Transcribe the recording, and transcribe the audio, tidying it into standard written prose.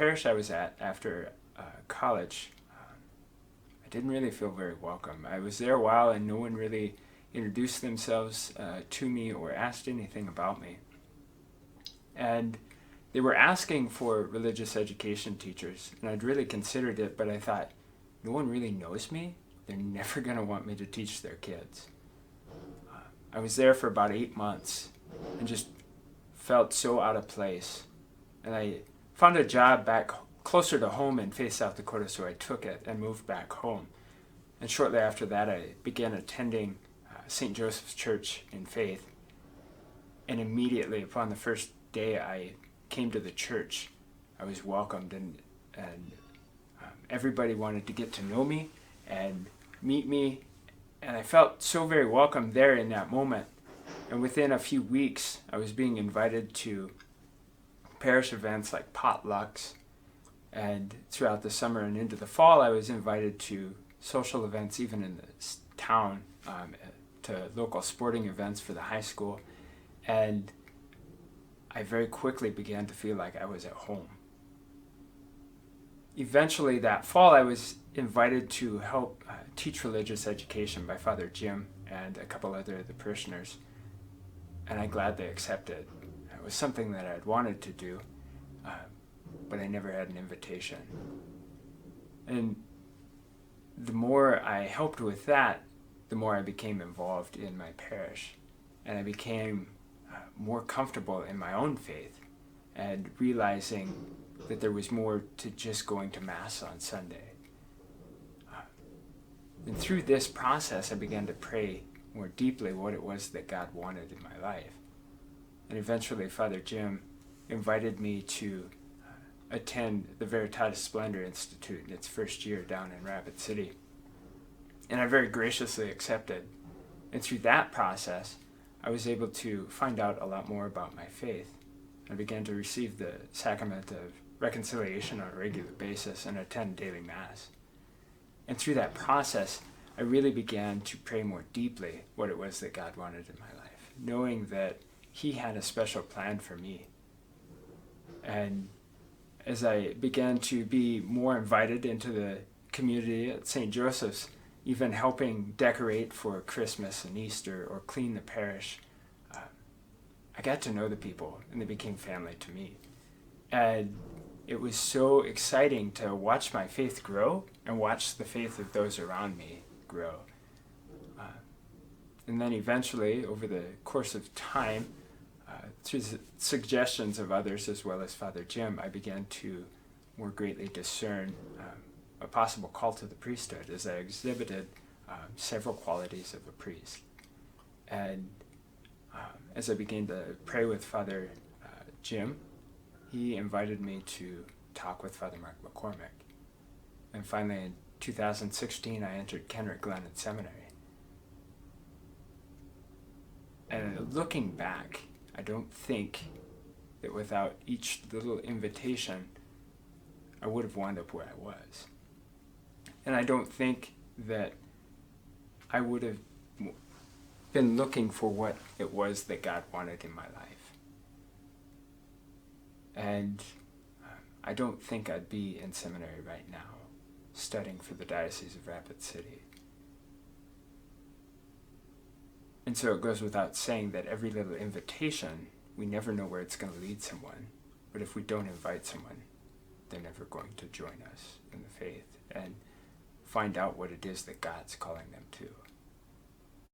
parish I was at after college, I didn't really feel very welcome. I was there a while and no one really introduced themselves to me or asked anything about me. And they were asking for religious education teachers, and I'd really considered it, but I thought, no one really knows me. They're never going to want me to teach their kids. I was there for about 8 months and just felt so out of place. And I found a job back closer to home in Faith, South Dakota, so I took it and moved back home. And shortly after that, I began attending St. Joseph's Church in Faith. And immediately upon the first day I came to the church, I was welcomed, and everybody wanted to get to know me and meet me, and I felt so very welcome there in that moment. And within a few weeks, I was being invited to parish events like potlucks, and throughout the summer and into the fall, I was invited to social events even in the town, to local sporting events for the high school, and I very quickly began to feel like I was at home. Eventually that fall, I was invited to help teach religious education by Father Jim and a couple other of the parishioners, and I gladly accepted. It was something that I had wanted to do, but I never had an invitation. And the more I helped with that, the more I became involved in my parish, and I became more comfortable in my own faith and realizing that there was more to just going to Mass on Sunday. And through this process, I began to pray more deeply what it was that God wanted in my life. And eventually, Father Jim invited me to attend the Veritatis Splendor Institute in its first year down in Rapid City. And I very graciously accepted. And through that process, I was able to find out a lot more about my faith. I began to receive the sacrament of reconciliation on a regular basis and attend daily Mass. And through that process, I really began to pray more deeply what it was that God wanted in my life, knowing that He had a special plan for me. And as I began to be more invited into the community at St. Joseph's, even helping decorate for Christmas and Easter or clean the parish, I got to know the people and they became family to me. And it was so exciting to watch my faith grow and watch the faith of those around me grow. And then eventually, over the course of time, through the suggestions of others as well as Father Jim, I began to more greatly discern a possible call to the priesthood as I exhibited several qualities of a priest. And as I began to pray with Father Jim, he invited me to talk with Father Mark McCormick. And finally, in 2016, I entered Kenrick Glennon Seminary. And looking back, I don't think that without each little invitation, I would have wound up where I was. And I don't think that I would have been looking for what it was that God wanted in my life. And I don't think I'd be in seminary right now, studying for the Diocese of Rapid City. And so it goes without saying that every little invitation, we never know where it's going to lead someone. But if we don't invite someone, they're never going to join us in the faith and find out what it is that God's calling them to.